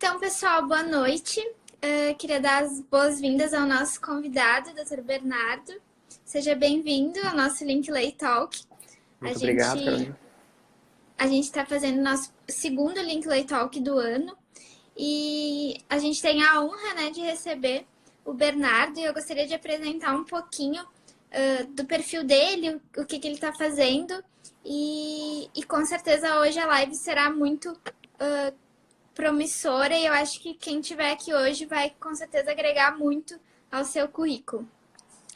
Então, pessoal, boa noite. Queria dar as boas-vindas ao nosso convidado, Dr. Bernardo. Seja bem-vindo ao nosso Linkley Talk. Muito obrigado, Carolina. A gente está fazendo o nosso segundo Linkley Talk do ano e a gente tem a honra, né, de receber o Bernardo, e eu gostaria de apresentar um pouquinho do perfil dele, o que ele está fazendo, e com certeza hoje a live será muito promissora, e eu acho que quem estiver aqui hoje vai com certeza agregar muito ao seu currículo.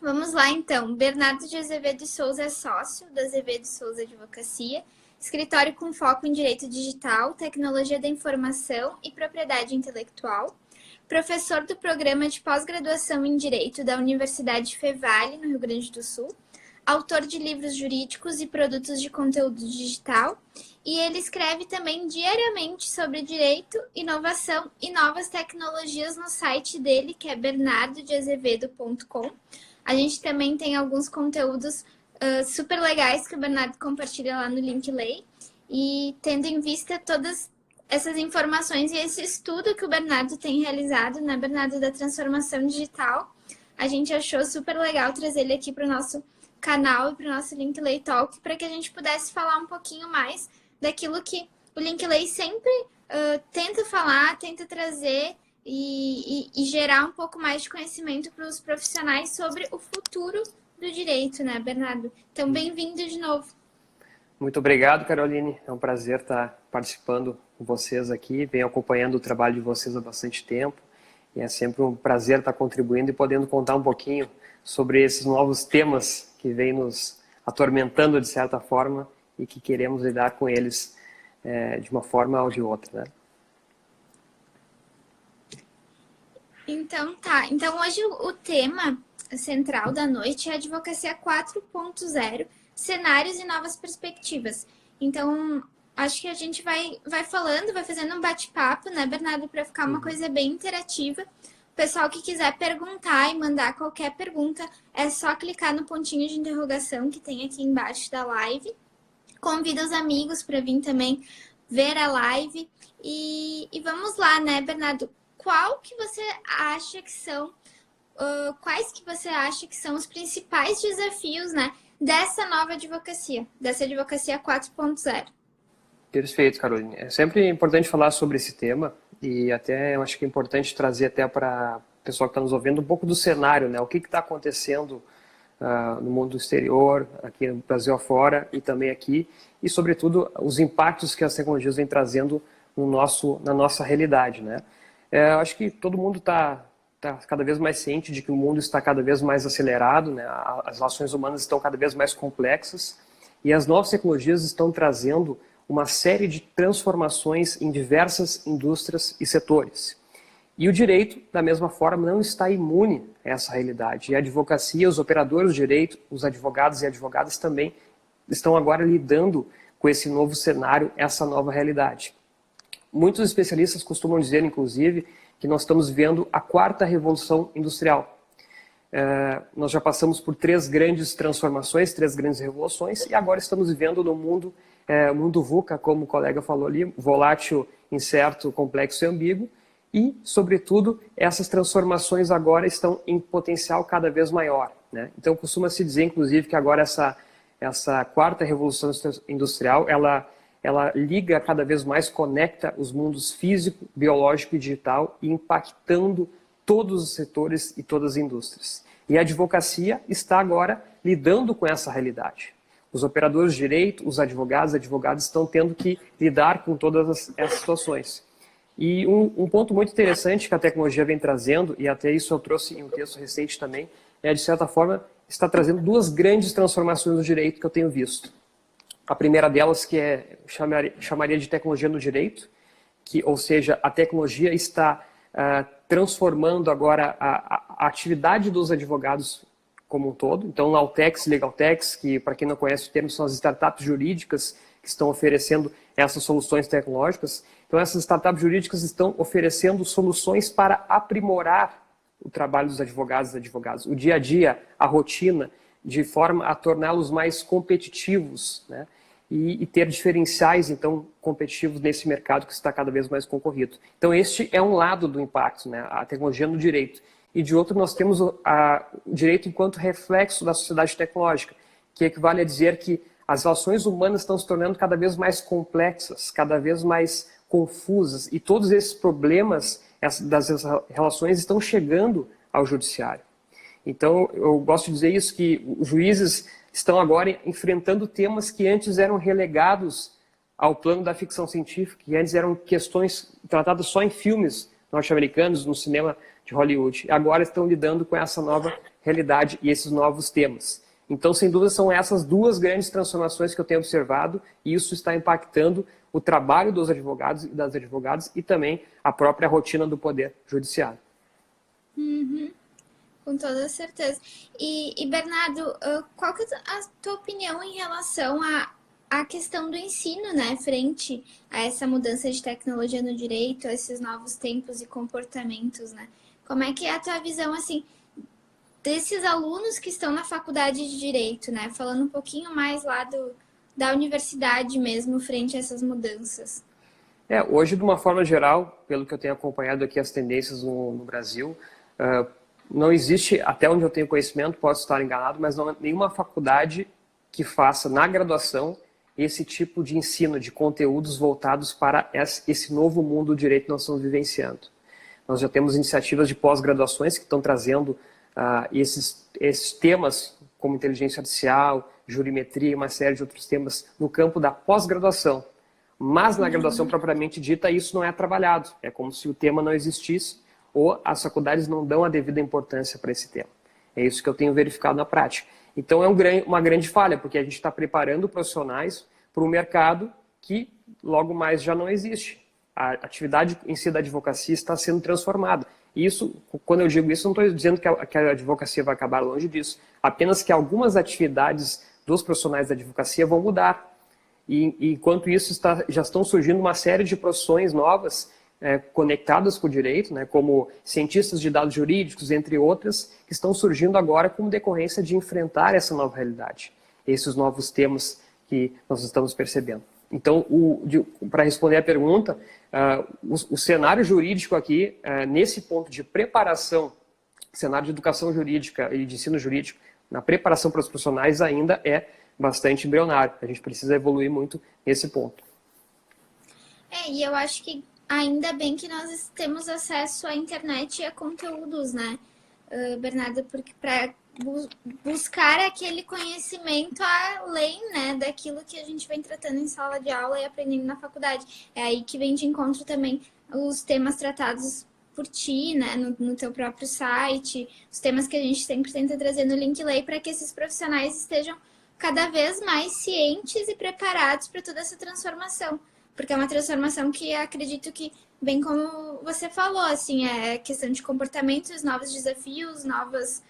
Vamos lá então. Bernardo de Azevedo Souza é sócio da Azevedo Souza Advocacia, escritório com foco em direito digital, tecnologia da informação e propriedade intelectual, professor do programa de pós-graduação em Direito da Universidade Fevale, no Rio Grande do Sul, autor de livros jurídicos e produtos de conteúdo digital, e ele escreve também diariamente sobre direito, inovação e novas tecnologias no site dele, que é bernardodeazevedo.com. A gente também tem alguns conteúdos super legais que o Bernardo compartilha lá no Linkley, e tendo em vista todas essas informações e esse estudo que o Bernardo tem realizado, né, Bernardo, da transformação digital, a gente achou super legal trazer ele aqui para o nosso canal e para o nosso Linkley Talk, para que a gente pudesse falar um pouquinho mais daquilo que o Linkley sempre tenta falar, tenta trazer e gerar um pouco mais de conhecimento para os profissionais sobre o futuro do direito, né, Bernardo? Então, bem-vindo de novo. Muito obrigado, Caroline. É um prazer estar participando com vocês aqui. Venho acompanhando o trabalho de vocês há bastante tempo. E é sempre um prazer estar contribuindo e podendo contar um pouquinho sobre esses novos temas que vêm nos atormentando de certa forma e que queremos lidar com eles de uma forma ou de outra, né? Então tá. Então hoje o tema central da noite é a Advocacia 4.0, cenários e novas perspectivas. Então, acho que a gente vai falando, vai fazendo um bate-papo, né, Bernardo, para ficar uma coisa bem interativa. O pessoal que quiser perguntar e mandar qualquer pergunta, é só clicar no pontinho de interrogação que tem aqui embaixo da live. Convida os amigos para vir também ver a live. E vamos lá, né, Bernardo? Quais que você acha que são os principais desafios, né, dessa nova advocacia, dessa advocacia 4.0? Perfeito, Carolina. É sempre importante falar sobre esse tema e até eu acho que é importante trazer até para o pessoal que está nos ouvindo um pouco do cenário, né? O que está acontecendo no mundo exterior, aqui no Brasil afora e também aqui, e sobretudo os impactos que as tecnologias vêm trazendo na nossa realidade, né? Eu acho que todo mundo está cada vez mais ciente de que o mundo está cada vez mais acelerado, né? As relações humanas estão cada vez mais complexas e as novas tecnologias estão trazendo uma série de transformações em diversas indústrias e setores. E o direito, da mesma forma, não está imune a essa realidade. E a advocacia, os operadores do direito, os advogados e advogadas também estão agora lidando com esse novo cenário, essa nova realidade. Muitos especialistas costumam dizer, inclusive, que nós estamos vivendo a quarta revolução industrial. Nós já passamos por 3 grandes transformações, 3 grandes revoluções, e agora estamos vivendo no mundo VUCA, como o colega falou ali, volátil, incerto, complexo e ambíguo, e, sobretudo, essas transformações agora estão em potencial cada vez maior, né? Então, costuma-se dizer, inclusive, que agora essa quarta revolução industrial, ela liga cada vez mais, conecta os mundos físico, biológico e digital, impactando todos os setores e todas as indústrias. E a advocacia está agora lidando com essa realidade. Os operadores de direito, os advogadas estão tendo que lidar com todas essas situações. E um ponto muito interessante que a tecnologia vem trazendo, e até isso eu trouxe em um texto recente também, de certa forma, está trazendo 2 grandes transformações no direito que eu tenho visto. A primeira delas, que chamaria de tecnologia no direito, ou seja, a tecnologia está transformando agora a atividade dos advogados como um todo. Então, Lautex, Legaltex, que para quem não conhece o termo, são as startups jurídicas que estão oferecendo essas soluções tecnológicas. Então, essas startups jurídicas estão oferecendo soluções para aprimorar o trabalho dos advogados e advogadas, o dia a dia, a rotina, de forma a torná-los mais competitivos, né? e ter diferenciais, então, competitivos nesse mercado que está cada vez mais concorrido. Então, este é um lado do impacto, né? A tecnologia no direito. E de outro, nós temos o direito enquanto reflexo da sociedade tecnológica, que equivale a dizer que as relações humanas estão se tornando cada vez mais complexas, cada vez mais confusas, e todos esses problemas das relações estão chegando ao judiciário. Então, eu gosto de dizer isso, que os juízes estão agora enfrentando temas que antes eram relegados ao plano da ficção científica, que antes eram questões tratadas só em filmes norte-americanos, no cinema de Hollywood. Agora estão lidando com essa nova realidade e esses novos temas. Então, sem dúvida, são essas duas grandes transformações que eu tenho observado, e isso está impactando o trabalho dos advogados e das advogadas e também a própria rotina do poder judiciário. Uhum. Com toda certeza. E Bernardo, qual que é a tua opinião em relação à questão do ensino, né, frente a essa mudança de tecnologia no direito, a esses novos tempos e comportamentos, né? Como é que é a tua visão, assim, desses alunos que estão na faculdade de Direito, né? Falando um pouquinho mais lá da universidade mesmo, frente a essas mudanças. Hoje, de uma forma geral, pelo que eu tenho acompanhado aqui as tendências no Brasil, não existe, até onde eu tenho conhecimento, posso estar enganado, mas não há nenhuma faculdade que faça na graduação esse tipo de ensino, de conteúdos voltados para esse novo mundo do direito que nós estamos vivenciando. Nós já temos iniciativas de pós-graduações que estão trazendo esses temas como inteligência artificial, jurimetria e uma série de outros temas no campo da pós-graduação. Mas na graduação propriamente dita, isso não é trabalhado. É como se o tema não existisse ou as faculdades não dão a devida importância para esse tema. É isso que eu tenho verificado na prática. Então é uma grande falha, porque a gente está preparando profissionais para um mercado que logo mais já não existe. A atividade em si da advocacia está sendo transformada. E isso, quando eu digo isso, não estou dizendo que a advocacia vai acabar, longe disso. Apenas que algumas atividades dos profissionais da advocacia vão mudar. E enquanto isso, já estão surgindo uma série de profissões novas conectadas com o direito, né, como cientistas de dados jurídicos, entre outras, que estão surgindo agora como decorrência de enfrentar essa nova realidade, esses novos temas que nós estamos percebendo. Então, para responder à pergunta, o cenário jurídico aqui, nesse ponto de preparação, cenário de educação jurídica e de ensino jurídico, na preparação para os profissionais ainda é bastante embrionário. A gente precisa evoluir muito nesse ponto. E eu acho que ainda bem que nós temos acesso à internet e a conteúdos, né, Bernardo, porque para buscar aquele conhecimento além, né, daquilo que a gente vem tratando em sala de aula e aprendendo na faculdade. É aí que vem de encontro também os temas tratados por ti, né, no teu próprio site, os temas que a gente sempre tenta trazer no Linkley para que esses profissionais estejam cada vez mais cientes e preparados para toda essa transformação. Porque é uma transformação que acredito que, bem como você falou, assim, é questão de comportamentos, novos desafios, novas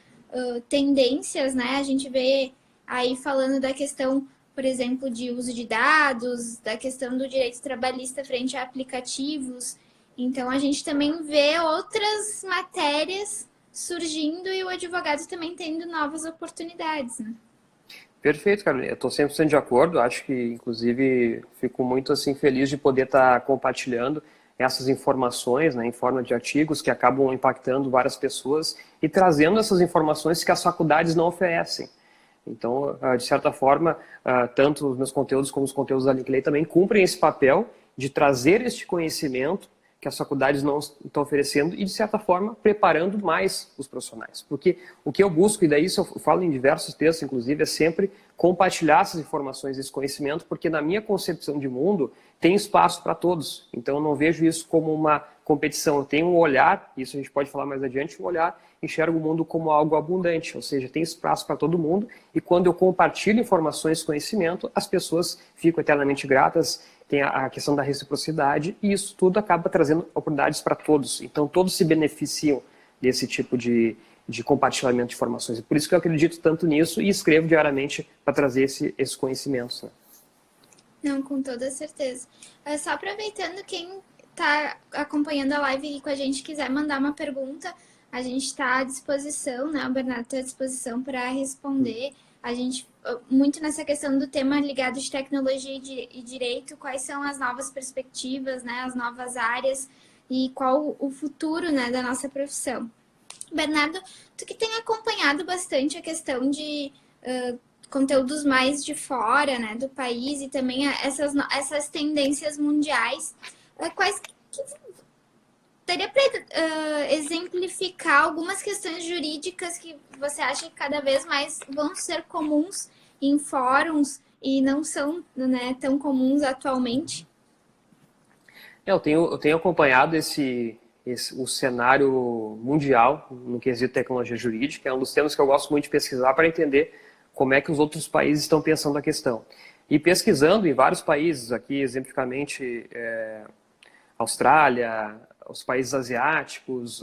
tendências, né? A gente vê aí falando da questão, por exemplo, de uso de dados, da questão do direito trabalhista frente a aplicativos. Então, a gente também vê outras matérias surgindo e o advogado também tendo novas oportunidades, né? Perfeito, Carolina. Eu estou 100% de acordo. Acho que, inclusive, fico muito assim, feliz de poder estar compartilhando essas informações, né, em forma de artigos que acabam impactando várias pessoas e trazendo essas informações que as faculdades não oferecem. Então, de certa forma, tanto os meus conteúdos como os conteúdos da Linkley também cumprem esse papel de trazer este conhecimento que as faculdades não estão oferecendo e, de certa forma, preparando mais os profissionais. Porque o que eu busco, e daí isso eu falo em diversos textos, inclusive, é sempre compartilhar essas informações, esse conhecimento, porque na minha concepção de mundo tem espaço para todos. Então eu não vejo isso como uma competição. Eu tenho um olhar, isso a gente pode falar mais adiante, um olhar, enxergo o mundo como algo abundante, ou seja, tem espaço para todo mundo, e quando eu compartilho informações e conhecimento, as pessoas ficam eternamente gratas. Tem a questão da reciprocidade, e isso tudo acaba trazendo oportunidades para todos. Então, todos se beneficiam desse tipo de compartilhamento de informações. E por isso que eu acredito tanto nisso e escrevo diariamente para trazer esses conhecimentos. Né? Não, com toda certeza. Só aproveitando, quem está acompanhando a live e com a gente quiser mandar uma pergunta, a gente está à disposição, né? O Bernardo está à disposição para responder. a gente, muito nessa questão do tema ligado de tecnologia e direito, quais são as novas perspectivas, né, as novas áreas e qual o futuro, né, da nossa profissão. Bernardo, tu que tem acompanhado bastante a questão de conteúdos mais de fora, né, do país e também essas tendências mundiais, quais que teria para exemplificar algumas questões jurídicas que você acha que cada vez mais vão ser comuns em fóruns e não são, né, tão comuns atualmente? Eu tenho acompanhado o cenário mundial no quesito tecnologia jurídica. É um dos temas que eu gosto muito de pesquisar para entender como é que os outros países estão pensando a questão. E pesquisando em vários países, aqui exemplificamente Austrália, os países asiáticos,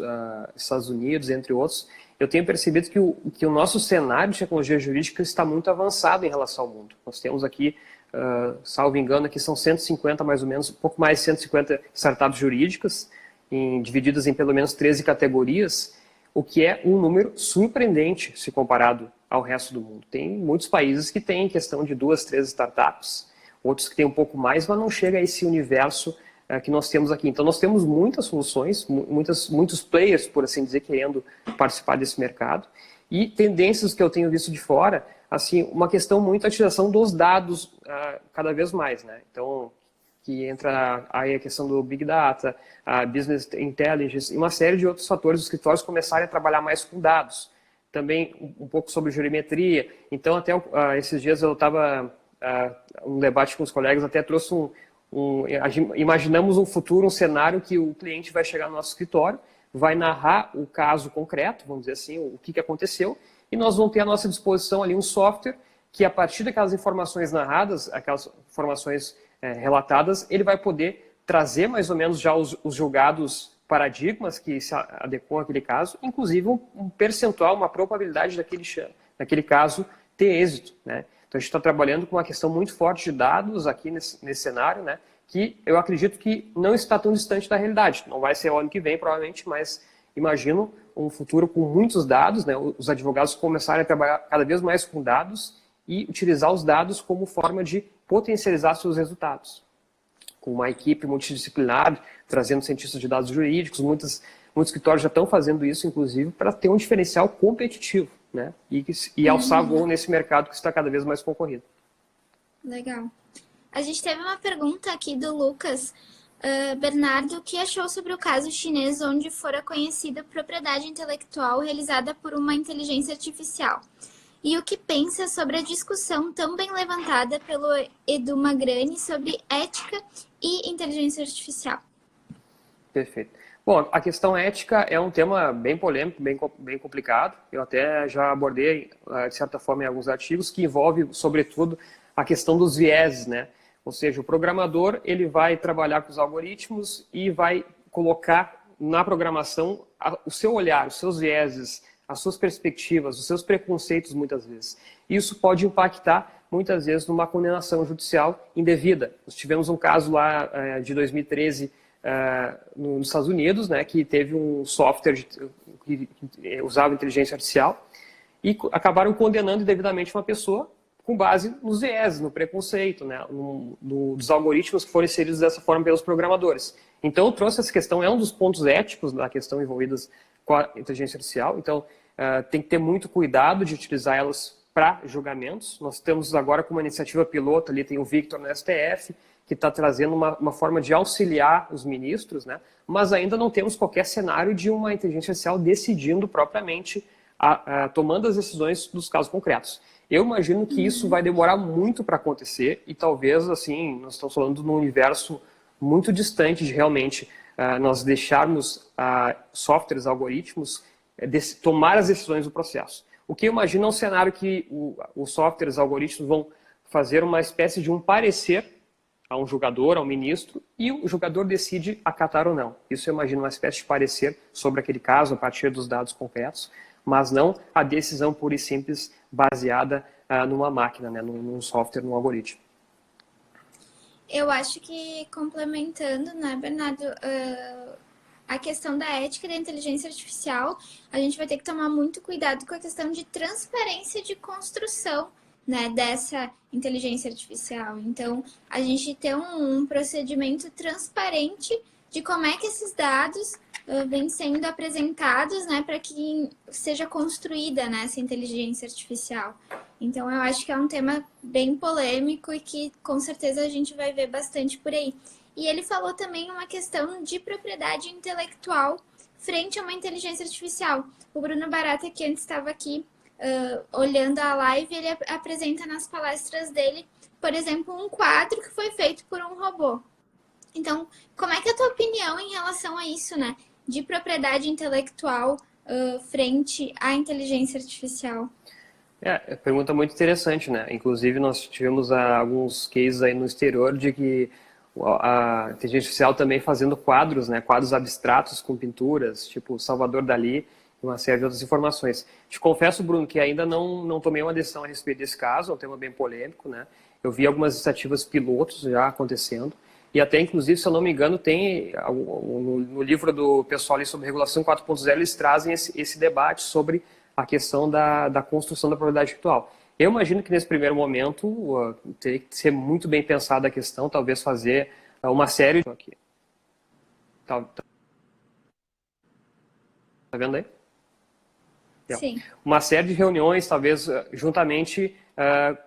Estados Unidos, entre outros, eu tenho percebido que o nosso cenário de tecnologia jurídica está muito avançado em relação ao mundo. Nós temos aqui, salvo engano, aqui são 150 mais ou menos, um pouco mais de 150 startups jurídicas, divididas em pelo menos 13 categorias, o que é um número surpreendente se comparado ao resto do mundo. Tem muitos países que têm questão de 2, 3 startups, outros que têm um pouco mais, mas não chega a esse universo que nós temos aqui. Então, nós temos muitas soluções, muitos players, por assim dizer, querendo participar desse mercado. E tendências que eu tenho visto de fora, assim, uma questão muito a utilização dos dados cada vez mais, né? Então, que entra aí a questão do Big Data, a Business Intelligence e uma série de outros fatores. Os escritórios começarem a trabalhar mais com dados. Também um pouco sobre jurimetria. Então, até esses dias eu estava um debate com os colegas, até trouxe imaginamos um futuro, um cenário que o cliente vai chegar no nosso escritório, vai narrar o caso concreto, vamos dizer assim, o que aconteceu, e nós vamos ter à nossa disposição ali um software que, a partir daquelas informações narradas, aquelas informações relatadas, ele vai poder trazer mais ou menos já os julgados paradigmas que se adequam àquele caso, inclusive um percentual, uma probabilidade daquele caso ter êxito, né? Então, a gente está trabalhando com uma questão muito forte de dados aqui nesse cenário, né, que eu acredito que não está tão distante da realidade. Não vai ser o ano que vem, provavelmente, mas imagino um futuro com muitos dados, né, os advogados começarem a trabalhar cada vez mais com dados e utilizar os dados como forma de potencializar seus resultados. Com uma equipe multidisciplinar, trazendo cientistas de dados jurídicos, muitos escritórios já estão fazendo isso, inclusive, para ter um diferencial competitivo, né? E alçar voo nesse mercado que está cada vez mais concorrido. Legal. A gente teve uma pergunta aqui do Lucas. Bernardo, o que achou sobre o caso chinês onde fora conhecida propriedade intelectual realizada por uma inteligência artificial? E o que pensa sobre a discussão tão bem levantada pelo Edu Magrani sobre ética e inteligência artificial? Perfeito. Bom, a questão ética é um tema bem polêmico, bem complicado. Eu até já abordei, de certa forma, em alguns artigos, que envolve, sobretudo, a questão dos vieses, né? Ou seja, o programador ele vai trabalhar com os algoritmos e vai colocar na programação o seu olhar, os seus vieses, as suas perspectivas, os seus preconceitos, muitas vezes. Isso pode impactar, muitas vezes, numa condenação judicial indevida. Nós tivemos um caso lá de 2013, nos Estados Unidos, né, que teve um software que usava inteligência artificial e acabaram condenando indevidamente uma pessoa com base nos viés, no preconceito, né, dos algoritmos que foram inseridos dessa forma pelos programadores. Então, eu trouxe essa questão, é um dos pontos éticos da questão envolvidas com a inteligência artificial. Então, tem que ter muito cuidado de utilizar elas para julgamentos. Nós temos agora como uma iniciativa piloto, ali tem o Victor no STF, que está trazendo uma forma de auxiliar os ministros, né? Mas ainda não temos qualquer cenário de uma inteligência artificial decidindo propriamente, tomando as decisões dos casos concretos. Eu imagino que isso vai demorar muito para acontecer e talvez, assim, nós estamos falando de um universo muito distante de realmente nós deixarmos softwares, algoritmos, tomar as decisões do processo. O que eu imagino é um cenário que os softwares, algoritmos vão fazer uma espécie de um parecer a um julgador, a um ministro, e o julgador decide acatar ou não. Isso eu imagino uma espécie de parecer sobre aquele caso, a partir dos dados concretos, mas não a decisão pura e simples baseada numa máquina, né, num software, num algoritmo. Eu acho que, complementando, né, Bernardo, a questão da ética da inteligência artificial, a gente vai ter que tomar muito cuidado com a questão de transparência de construção, né, dessa inteligência artificial. Então, a gente ter um procedimento transparente de como é que esses dados vêm sendo apresentados, né, para que seja construída, né, essa inteligência artificial. Então, eu acho que é um tema bem polêmico e que, com certeza, a gente vai ver bastante por aí. E ele falou também uma questão de propriedade intelectual frente a uma inteligência artificial. O Bruno Barata, que antes estava aqui olhando a live, ele apresenta nas palestras dele, por exemplo, um quadro que foi feito por um robô. Então, como é que é a tua opinião em relação a isso, né? De propriedade intelectual frente à inteligência artificial? Pergunta muito interessante, né? Inclusive, nós tivemos alguns cases aí no exterior de que a inteligência artificial também fazendo quadros, né? Quadros abstratos com pinturas, tipo Salvador Dalí, e uma série de outras informações. Te confesso, Bruno, que ainda não tomei uma decisão a respeito desse caso, é um tema bem polêmico, né? Eu vi algumas iniciativas pilotos já acontecendo, e até, inclusive, se eu não me engano, tem no livro do pessoal ali sobre regulação 4.0, eles trazem esse debate sobre a questão da construção da propriedade intelectual. Eu imagino que nesse primeiro momento teria que ser muito bem pensada a questão, talvez fazer uma série aqui. Tá vendo aí? Sim. Uma série de reuniões, talvez juntamente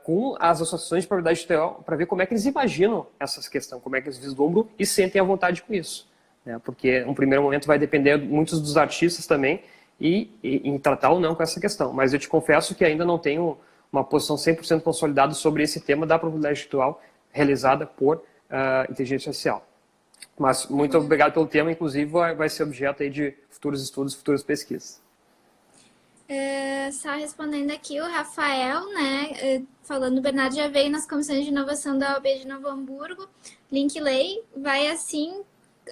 com as associações de propriedade intelectual, para ver como é que eles imaginam essas questões, como é que eles vislumbram e sentem à vontade com isso. Né? Porque um primeiro momento vai depender muitos dos artistas também e em tratar ou não com essa questão. Mas eu te confesso que ainda não tenho uma posição 100% consolidada sobre esse tema da propriedade intelectual realizada por inteligência artificial. Mas muito obrigado pelo tema, inclusive vai ser objeto aí de futuros estudos, futuras pesquisas. Só respondendo aqui o Rafael, né, falando, o Bernardo já veio nas comissões de inovação da OAB de Novo Hamburgo, Linkley, vai assim,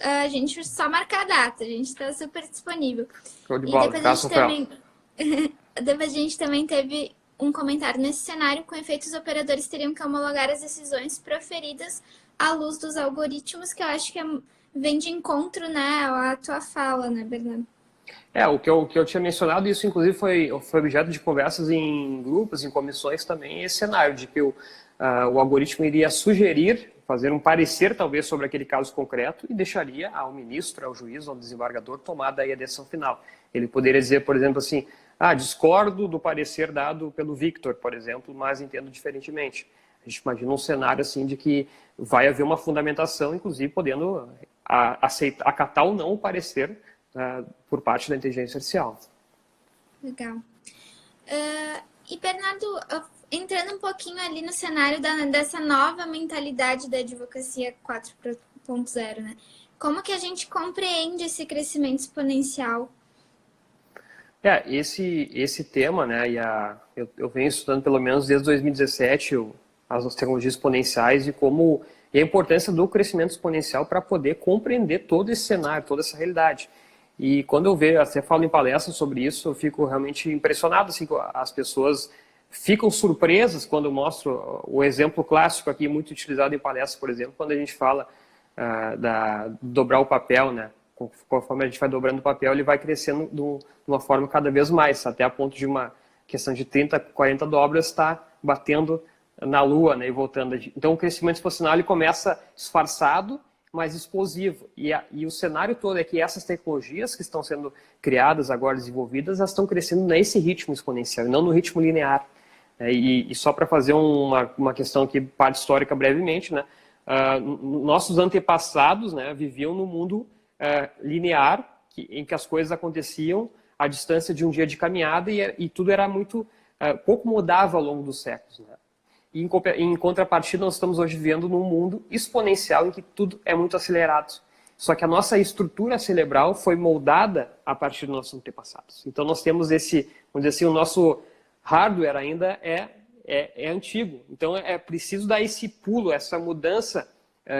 a gente só marcar a data, a gente está super disponível. Show de bola, depois a gente também teve um comentário nesse cenário, com efeitos, os operadores teriam que homologar as decisões proferidas à luz dos algoritmos, que eu acho que vem de encontro, né, à tua fala, né, Bernardo? O que eu tinha mencionado, isso inclusive foi objeto de conversas em grupos, em comissões também, esse cenário de que o algoritmo iria sugerir, fazer um parecer talvez sobre aquele caso concreto e deixaria ao ministro, ao juiz, ao desembargador tomar daí a decisão final. Ele poderia dizer, por exemplo, assim, discordo do parecer dado pelo Victor, por exemplo, mas entendo diferentemente. A gente imagina um cenário assim de que vai haver uma fundamentação, inclusive podendo acatar ou não o parecer por parte da inteligência artificial. Legal. E, Bernardo, entrando um pouquinho ali no cenário dessa nova mentalidade da advocacia 4.0, né? Como que a gente compreende esse crescimento exponencial? Esse tema, né, eu venho estudando pelo menos desde 2017 as tecnologias exponenciais e a importância do crescimento exponencial para poder compreender todo esse cenário, toda essa realidade. E quando eu vejo, até falo em palestras sobre isso, eu fico realmente impressionado, assim, as pessoas ficam surpresas quando eu mostro o exemplo clássico aqui, muito utilizado em palestras, por exemplo, quando a gente fala dobrar o papel, né? Conforme a gente vai dobrando o papel, ele vai crescendo de uma forma cada vez mais, até a ponto de uma questão de 30, 40 dobras estar batendo na Lua, né, e voltando. Então, o crescimento exponencial ele começa disfarçado, mais explosivo. E o cenário todo é que essas tecnologias que estão sendo criadas, agora desenvolvidas, elas estão crescendo nesse ritmo exponencial, e não no ritmo linear. E só para fazer uma questão aqui, parte histórica brevemente, né, nossos antepassados, né, viviam no mundo linear, em que as coisas aconteciam à distância de um dia de caminhada e tudo era muito pouco mudava ao longo dos séculos, né? E em contrapartida, nós estamos hoje vivendo num mundo exponencial em que tudo é muito acelerado. Só que a nossa estrutura cerebral foi moldada a partir dos nossos antepassados. Então nós temos vamos dizer assim, o nosso hardware ainda é antigo. Então é preciso dar esse pulo, essa mudança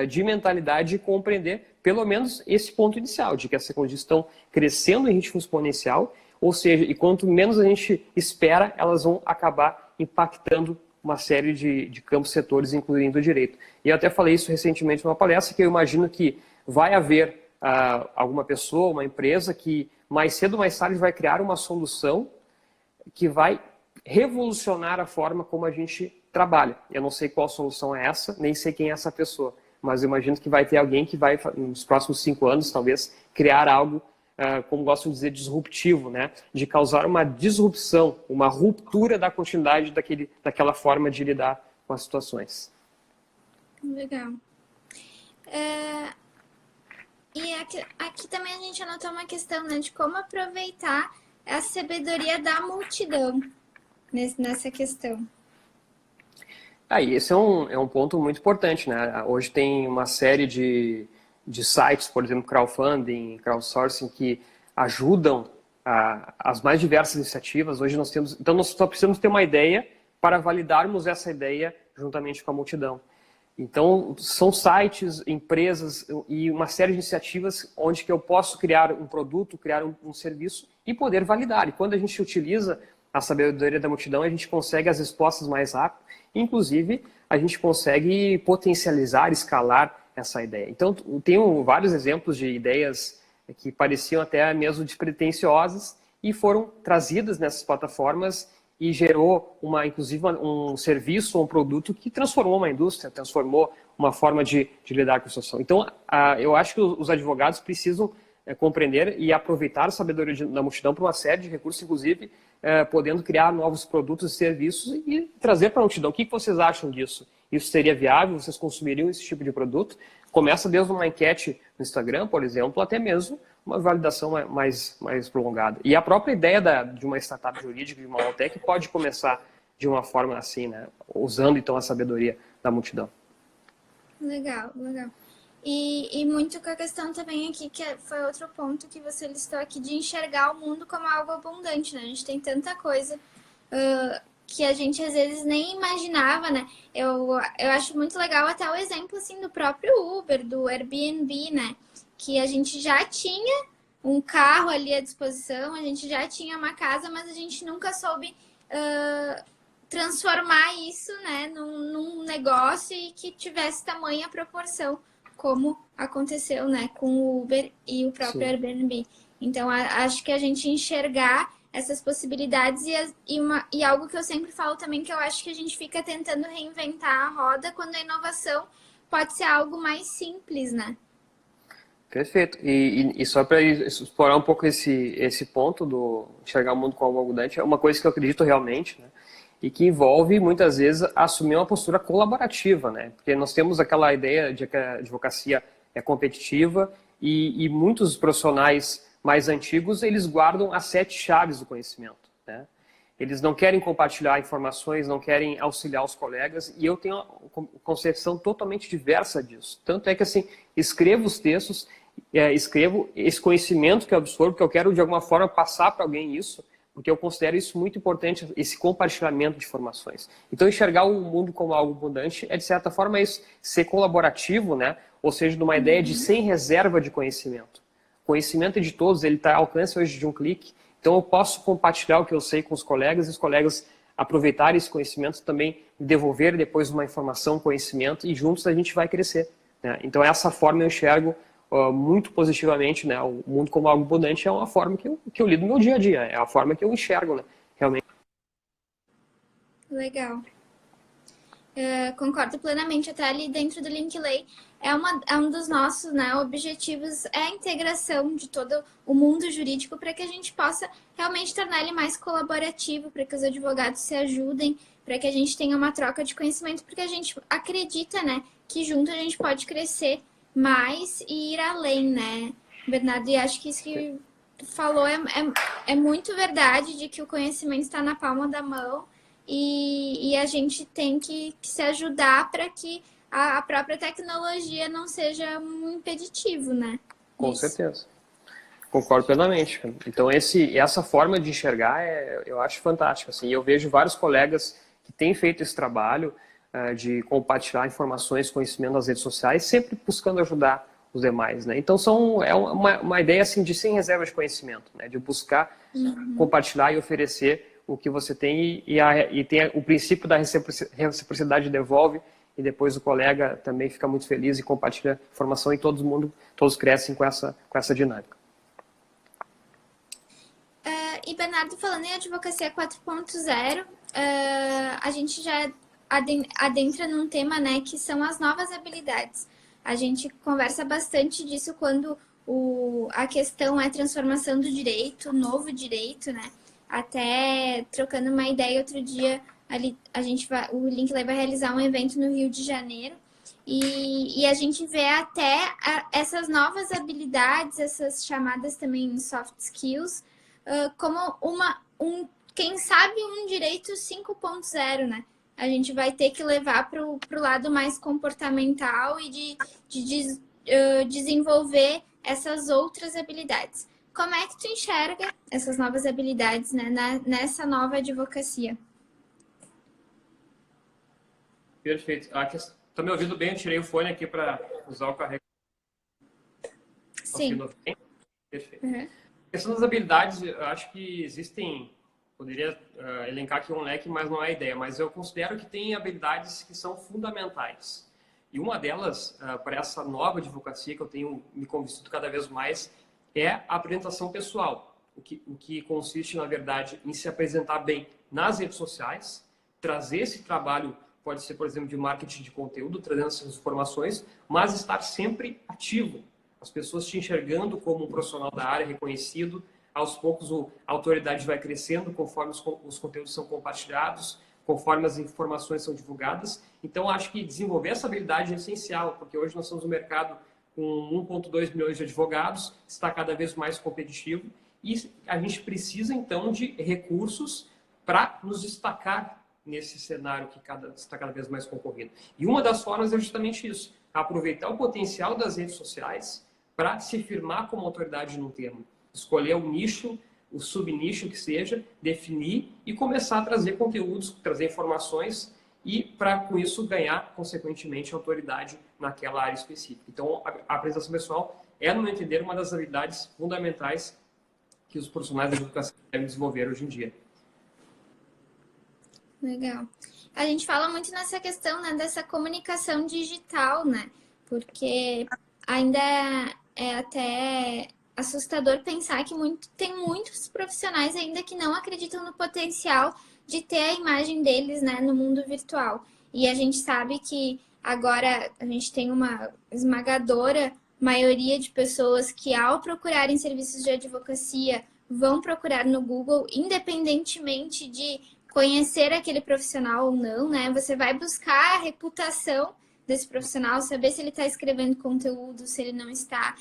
de mentalidade e compreender pelo menos esse ponto inicial, de que as tecnologias estão crescendo em ritmo exponencial, ou seja, e quanto menos a gente espera, elas vão acabar impactando uma série de campos, setores, incluindo o direito. E eu até falei isso recentemente numa palestra, que eu imagino que vai haver alguma pessoa, uma empresa que mais cedo ou mais tarde vai criar uma solução que vai revolucionar a forma como a gente trabalha. Eu não sei qual solução é essa, nem sei quem é essa pessoa, mas eu imagino que vai ter alguém que vai, nos próximos 5 anos, talvez, criar algo, como gostam de dizer, disruptivo, né? De causar uma disrupção, uma ruptura da continuidade daquela forma de lidar com as situações. Legal. E aqui também a gente anotou uma questão, né, de como aproveitar a sabedoria da multidão nessa questão. E esse é um ponto muito importante, né? Hoje tem uma série de sites, por exemplo, crowdfunding, crowdsourcing, que ajudam as mais diversas iniciativas. Hoje então nós só precisamos ter uma ideia para validarmos essa ideia juntamente com a multidão. Então, são sites, empresas e uma série de iniciativas onde que eu posso criar um produto, criar um serviço e poder validar. E quando a gente utiliza a sabedoria da multidão, a gente consegue as respostas mais rápido. Inclusive, a gente consegue potencializar, escalar essa ideia. Então, tenho vários exemplos de ideias que pareciam até mesmo despretensiosas e foram trazidas nessas plataformas e gerou, inclusive, um serviço ou um produto que transformou uma indústria, transformou uma forma de lidar com a situação. Então, eu acho que os advogados precisam compreender e aproveitar a sabedoria da multidão para uma série de recursos, inclusive, podendo criar novos produtos e serviços e trazer para a multidão. O que vocês acham disso? Isso seria viável? Vocês consumiriam esse tipo de produto? Começa desde uma enquete no Instagram, por exemplo, até mesmo uma validação mais prolongada. E a própria ideia de uma startup jurídica, de uma Alltech, pode começar de uma forma assim, né? Usando então a sabedoria da multidão. Legal, legal. E muito com a questão também aqui, que foi outro ponto que você listou aqui, de enxergar o mundo como algo abundante, né? A gente tem tanta coisa que a gente às vezes nem imaginava, né? Eu acho muito legal até o exemplo assim, do próprio Uber, do Airbnb, né? Que a gente já tinha um carro ali à disposição, a gente já tinha uma casa, mas a gente nunca soube transformar isso, né, num negócio e que tivesse tamanha proporção, como aconteceu, né, com o Uber e o próprio Sim. Airbnb. Então, acho que a gente enxergar essas possibilidades e algo que eu sempre falo também, que eu acho que a gente fica tentando reinventar a roda, quando a inovação pode ser algo mais simples, né? Perfeito. E só para explorar um pouco esse ponto do enxergar o mundo como algo abundante, é uma coisa que eu acredito realmente, né? E que envolve, muitas vezes, assumir uma postura colaborativa, né? Porque nós temos aquela ideia de que a advocacia é competitiva e muitos profissionais mais antigos, eles guardam as 7 chaves do conhecimento, né? Eles não querem compartilhar informações, não querem auxiliar os colegas, e eu tenho uma concepção totalmente diversa disso. Tanto é que, assim, escrevo os textos, escrevo esse conhecimento que eu absorvo, que eu quero, de alguma forma, passar para alguém isso, porque eu considero isso muito importante, esse compartilhamento de informações. Então, enxergar o mundo como algo abundante é, de certa forma, isso, ser colaborativo, né? Ou seja, numa ideia de sem reserva de conhecimento. O conhecimento é de todos, ele está ao alcance hoje de um clique. Então, eu posso compartilhar o que eu sei com os colegas e os colegas aproveitarem esse conhecimento também, devolver depois uma informação, um conhecimento, e juntos a gente vai crescer, né? Então, essa forma eu enxergo muito positivamente, né? O mundo como algo abundante é uma forma que eu lido no meu dia a dia, é a forma que eu enxergo, né? Realmente. Legal. Concordo plenamente, até ali dentro do Linkley é um dos nossos, né, objetivos, é a integração de todo o mundo jurídico para que a gente possa realmente tornar ele mais colaborativo, para que os advogados se ajudem, para que a gente tenha uma troca de conhecimento, porque a gente acredita, né, que junto a gente pode crescer mais e ir além, né, Bernardo? E acho que isso que tu falou é muito verdade, de que o conhecimento está na palma da mão. E a gente tem que se ajudar para que a própria tecnologia não seja um impeditivo, né? Com certeza. Concordo plenamente. Então, essa forma de enxergar eu acho fantástica. Assim, eu vejo vários colegas que têm feito esse trabalho de compartilhar informações, conhecimento nas redes sociais, sempre buscando ajudar os demais, né? Então, é uma ideia assim, de sem reserva de conhecimento, né? De buscar compartilhar e oferecer o que você tem e tem o princípio da reciprocidade devolve, e depois o colega também fica muito feliz e compartilha informação e todo mundo, todos crescem com essa dinâmica. E Bernardo, falando em advocacia 4.0, a gente já adentra num tema, né, que são as novas habilidades. A gente conversa bastante disso quando a questão é transformação do direito, novo direito, né? Até trocando uma ideia outro dia, ali, o Linkley vai realizar um evento no Rio de Janeiro e a gente vê até essas novas habilidades, essas chamadas também soft skills, como quem sabe um direito 5.0, né? A gente vai ter que levar para o lado mais comportamental e de desenvolver essas outras habilidades. Como é que tu enxerga essas novas habilidades, né, nessa nova advocacia? Perfeito. Tá me ouvindo bem? Eu tirei o fone aqui para usar o carregador. Sim. Perfeito. Uhum. A questão das habilidades, eu acho que existem, poderia elencar aqui um leque, mas não é a ideia, mas eu considero que tem habilidades que são fundamentais. E uma delas, para essa nova advocacia que eu tenho me convencido cada vez mais, é a apresentação pessoal. O que consiste, na verdade, em se apresentar bem nas redes sociais, trazer esse trabalho, pode ser, por exemplo, de marketing de conteúdo, trazendo essas informações, mas estar sempre ativo. As pessoas te enxergando como um profissional da área reconhecido, aos poucos a autoridade vai crescendo conforme os conteúdos são compartilhados, conforme as informações são divulgadas. Então, acho que desenvolver essa habilidade é essencial, porque hoje nós estamos no mercado com 1,2 milhões de advogados, está cada vez mais competitivo, e a gente precisa, então, de recursos para nos destacar nesse cenário que está cada vez mais concorrido. E uma das formas é justamente isso, aproveitar o potencial das redes sociais para se firmar como autoridade num tema. Escolher o nicho, o subnicho que seja, definir e começar a trazer conteúdos, trazer informações e, para com isso, ganhar, consequentemente, autoridade naquela área específica. Então, a apresentação pessoal é, no meu entender, uma das habilidades fundamentais que os profissionais da educação devem desenvolver hoje em dia. Legal. A gente fala muito nessa questão, né, dessa comunicação digital, né? Porque ainda é até assustador pensar que tem muitos profissionais ainda que não acreditam no potencial de ter a imagem deles, né, no mundo virtual. E a gente sabe que agora a gente tem uma esmagadora maioria de pessoas que, ao procurarem serviços de advocacia, vão procurar no Google, independentemente de conhecer aquele profissional ou não, né? Você vai buscar a reputação desse profissional, saber se ele está escrevendo conteúdo, se ele não está,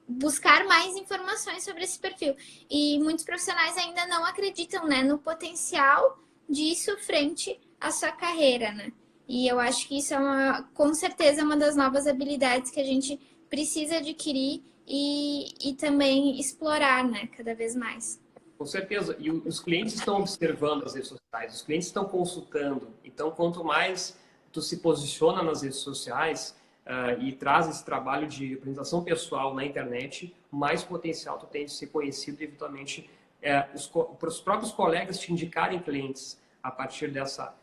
buscar mais informações sobre esse perfil. E muitos profissionais ainda não acreditam, né, no potencial disso frente à sua carreira, né? E eu acho que isso é com certeza uma das novas habilidades que a gente precisa adquirir e também explorar, né, cada vez mais. Com certeza. E os clientes estão observando as redes sociais, os clientes estão consultando. Então, quanto mais tu se posiciona nas redes sociais e traz esse trabalho de apresentação pessoal na internet, mais potencial tu tem de ser conhecido e, eventualmente, os próprios colegas te indicarem clientes a partir dessa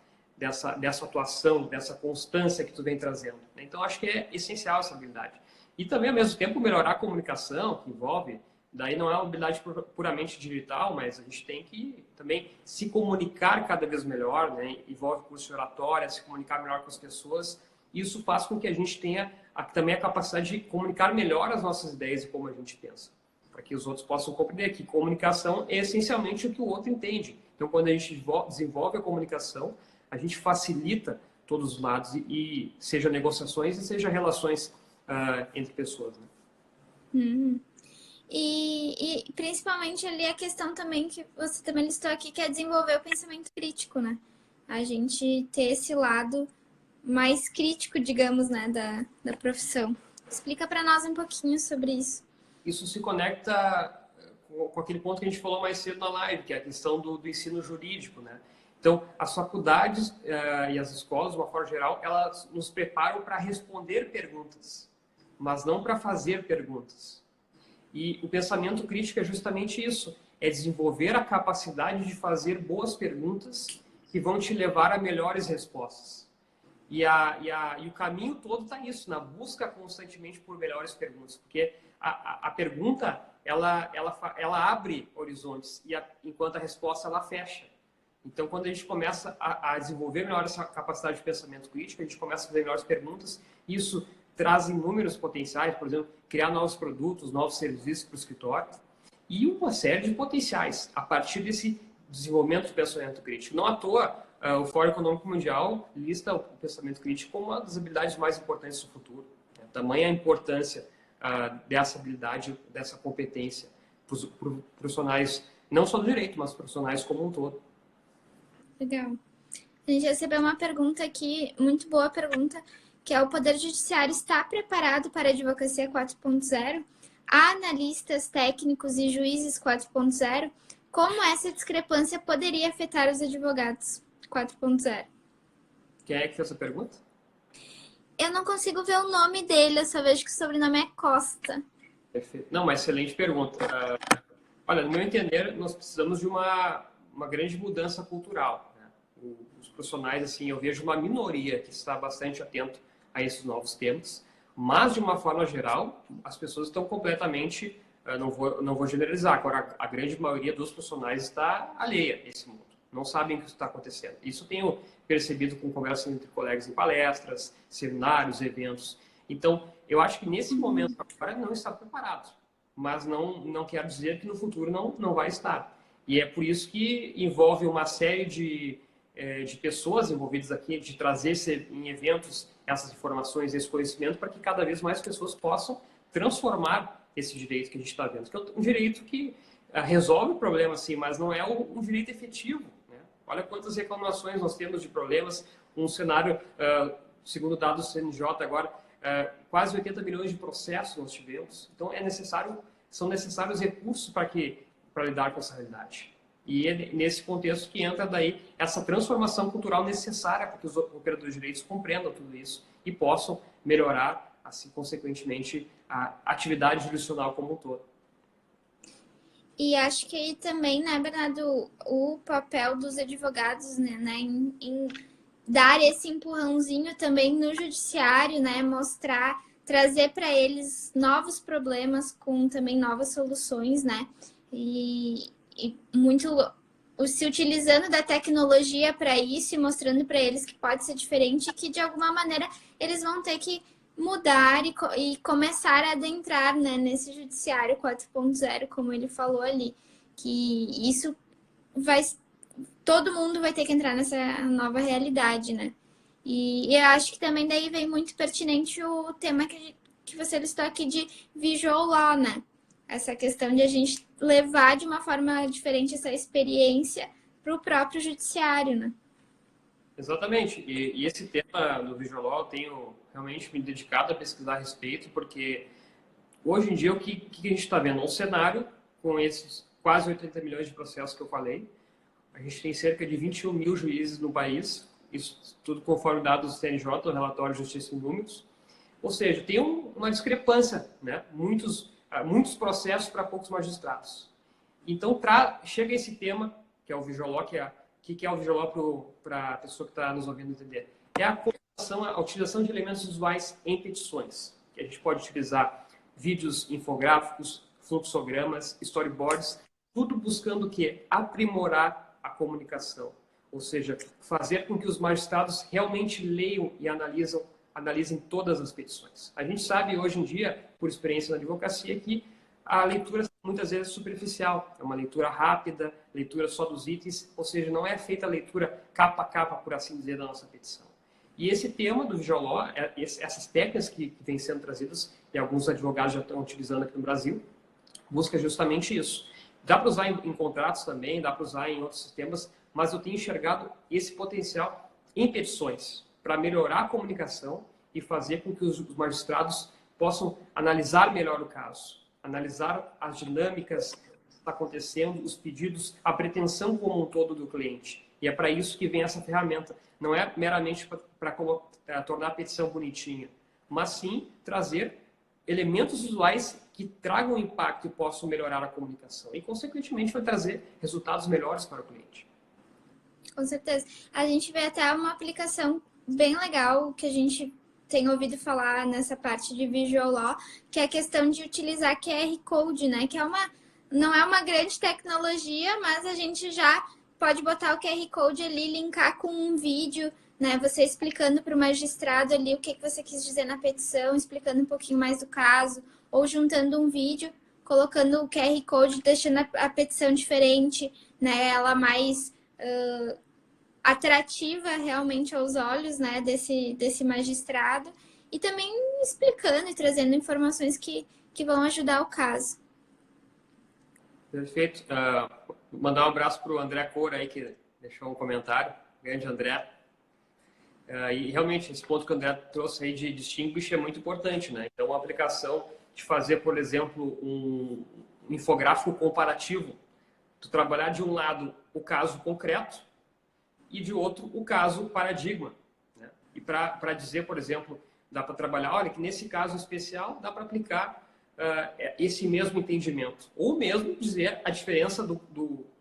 atuação, dessa constância que tu vem trazendo. Então, acho que é essencial essa habilidade. E também, ao mesmo tempo, melhorar a comunicação, que envolve, daí não é uma habilidade puramente digital, mas a gente tem que também se comunicar cada vez melhor, né? Envolve curso de oratória, se comunicar melhor com as pessoas. Isso faz com que a gente tenha também a capacidade de comunicar melhor as nossas ideias e como a gente pensa, para que os outros possam compreender que comunicação é essencialmente o que o outro entende. Então, quando a gente desenvolve a comunicação, a gente facilita todos os lados, e seja negociações e seja relações entre pessoas. Né? E principalmente ali a questão também que você também listou aqui, que é desenvolver o pensamento crítico, né? A gente ter esse lado mais crítico, digamos, né, da profissão. Explica para nós um pouquinho sobre isso. Isso se conecta com aquele ponto que a gente falou mais cedo na live, que é a questão do ensino jurídico, né? Então, as faculdades e as escolas, de uma forma geral, elas nos preparam para responder perguntas, mas não para fazer perguntas. E o pensamento crítico é justamente isso, é desenvolver a capacidade de fazer boas perguntas que vão te levar a melhores respostas. E o caminho todo está nisso, na busca constantemente por melhores perguntas, porque a pergunta ela abre horizontes enquanto a resposta ela fecha. Então, quando a gente começa a desenvolver melhor essa capacidade de pensamento crítico, a gente começa a fazer melhores perguntas, isso traz inúmeros potenciais, por exemplo, criar novos produtos, novos serviços para o escritório, e uma série de potenciais a partir desse desenvolvimento do pensamento crítico. Não à toa, o Fórum Econômico Mundial lista o pensamento crítico como uma das habilidades mais importantes do futuro. Tamanha a importância dessa habilidade, dessa competência para os profissionais, não só do direito, mas profissionais como um todo. Legal. A gente recebeu uma pergunta aqui, muito boa pergunta, que é: o Poder Judiciário está preparado para a Advocacia 4.0? Há analistas técnicos e juízes 4.0? Como essa discrepância poderia afetar os advogados 4.0? Quem é que fez essa pergunta? Eu não consigo ver o nome dele, eu só vejo que o sobrenome é Costa. Perfeito. Não, uma excelente pergunta. Olha, no meu entender, nós precisamos de uma grande mudança cultural, né? Os profissionais, assim, eu vejo uma minoria que está bastante atento a esses novos temas, mas, de uma forma geral, as pessoas estão completamente, não vou generalizar, agora a grande maioria dos profissionais está alheia a esse mundo, não sabem o que está acontecendo. Isso eu tenho percebido com conversas entre colegas em palestras, seminários, eventos. Então, eu acho que nesse momento agora não está preparado, mas não quero dizer que no futuro não vai estar. E é por isso que envolve uma série de pessoas envolvidas aqui, de trazer em eventos essas informações, esse conhecimento, para que cada vez mais pessoas possam transformar esse direito que a gente está vendo. Que é um direito que resolve o problema, sim, mas não é um direito efetivo, né? Olha quantas reclamações nós temos de problemas. Um cenário, segundo dados do CNJ agora, quase 80 milhões de processos nós tivemos. Então, são necessários recursos para lidar com essa realidade. E é nesse contexto que entra daí essa transformação cultural necessária para que os operadores de direitos compreendam tudo isso e possam melhorar, assim, consequentemente, a atividade jurisdicional como um todo. E acho que aí também, né, Bernardo, o papel dos advogados, né, em dar esse empurrãozinho também no judiciário, né, mostrar, trazer para eles novos problemas com também novas soluções, né, e muito se utilizando da tecnologia para isso e mostrando para eles que pode ser diferente e que de alguma maneira eles vão ter que mudar e começar a adentrar, né, nesse judiciário 4.0, como ele falou ali, que isso todo mundo vai ter que entrar nessa nova realidade, né? E eu acho que também daí vem muito pertinente o tema que você listou aqui de visual law, né? Essa questão de a gente levar de uma forma diferente essa experiência para o próprio judiciário, né? Exatamente. E esse tema do visual law eu tenho realmente me dedicado a pesquisar a respeito, porque hoje em dia o que a gente está vendo? Um cenário com esses quase 80 milhões de processos que eu falei. A gente tem cerca de 21 mil juízes no país, isso tudo conforme dados do CNJ, o relatório de Justiça em Números. Ou seja, tem uma discrepância, né? Muitos processos para poucos magistrados. Então, chega esse tema, que é o visual law, que é o visual law para a pessoa que está nos ouvindo entender. É a utilização de elementos visuais em petições, que a gente pode utilizar vídeos infográficos, fluxogramas, storyboards, tudo buscando o quê? Aprimorar a comunicação. Ou seja, fazer com que os magistrados realmente leiam e analisem todas as petições. A gente sabe hoje em dia, por experiência na advocacia, que a leitura muitas vezes é superficial, é uma leitura rápida, leitura só dos itens, ou seja, não é feita a leitura capa a capa, por assim dizer, da nossa petição. E esse tema do visual law, essas técnicas que vêm sendo trazidas, e alguns advogados já estão utilizando aqui no Brasil, busca justamente isso. Dá para usar em contratos também, dá para usar em outros sistemas, mas eu tenho enxergado esse potencial em petições, para melhorar a comunicação e fazer com que os magistrados possam analisar melhor o caso, analisar as dinâmicas que está acontecendo, os pedidos, a pretensão como um todo do cliente. E é para isso que vem essa ferramenta. Não é meramente para tornar a petição bonitinha, mas sim trazer elementos visuais que tragam impacto e possam melhorar a comunicação. E, consequentemente, vai trazer resultados melhores para o cliente. Com certeza. A gente vê até uma aplicação bem legal que a gente tem ouvido falar nessa parte de Visual Law, que é a questão de utilizar QR Code, né? Que não é uma grande tecnologia, mas a gente já pode botar o QR Code ali, linkar com um vídeo, né? Você explicando para o magistrado ali o que você quis dizer na petição, explicando um pouquinho mais do caso, ou juntando um vídeo, colocando o QR Code, deixando a petição diferente, né? Ela mais atrativa realmente aos olhos, né, desse magistrado, e também explicando e trazendo informações que vão ajudar o caso. Perfeito. Mandar um abraço para o André Coura aí, que deixou um comentário. Grande André. E realmente, esse ponto que o André trouxe aí de distinguish é muito importante, né? Então, a aplicação de fazer, por exemplo, um infográfico comparativo. Tu trabalhar de um lado o caso concreto e de outro o caso paradigma, né? E para dizer, por exemplo, dá para trabalhar, olha, que nesse caso especial dá para aplicar esse mesmo entendimento. Ou mesmo dizer a diferença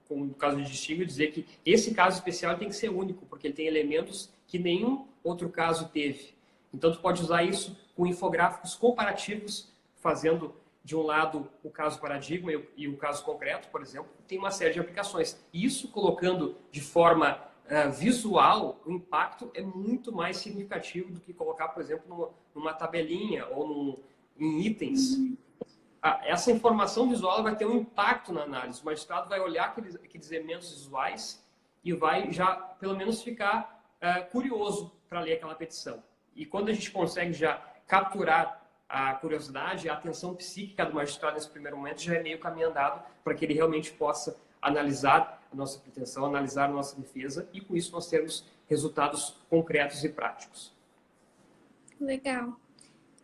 como no caso de distingo, dizer que esse caso especial tem que ser único, porque ele tem elementos que nenhum outro caso teve. Então, tu pode usar isso com infográficos comparativos, fazendo de um lado o caso paradigma e o caso concreto, por exemplo, tem uma série de aplicações. Isso colocando de forma visual, o impacto é muito mais significativo do que colocar, por exemplo, numa tabelinha ou em itens. Essa informação visual vai ter um impacto na análise. O magistrado vai olhar aqueles elementos visuais e vai já, pelo menos, ficar curioso para ler aquela petição. E quando a gente consegue já capturar a curiosidade, a atenção psíquica do magistrado nesse primeiro momento, já é meio caminho andado para que ele realmente possa analisar a nossa pretensão, analisar a nossa defesa e, com isso, nós termos resultados concretos e práticos. Legal.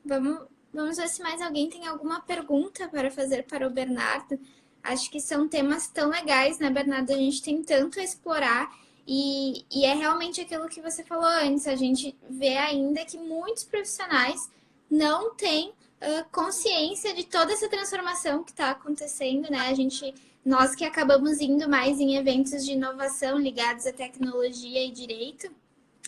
Vamos ver se mais alguém tem alguma pergunta para fazer para o Bernardo. Acho que são temas tão legais, né, Bernardo? A gente tem tanto a explorar e é realmente aquilo que você falou antes. A gente vê ainda que muitos profissionais não têm consciência de toda essa transformação que está acontecendo, né? Nós que acabamos indo mais em eventos de inovação ligados à tecnologia e direito,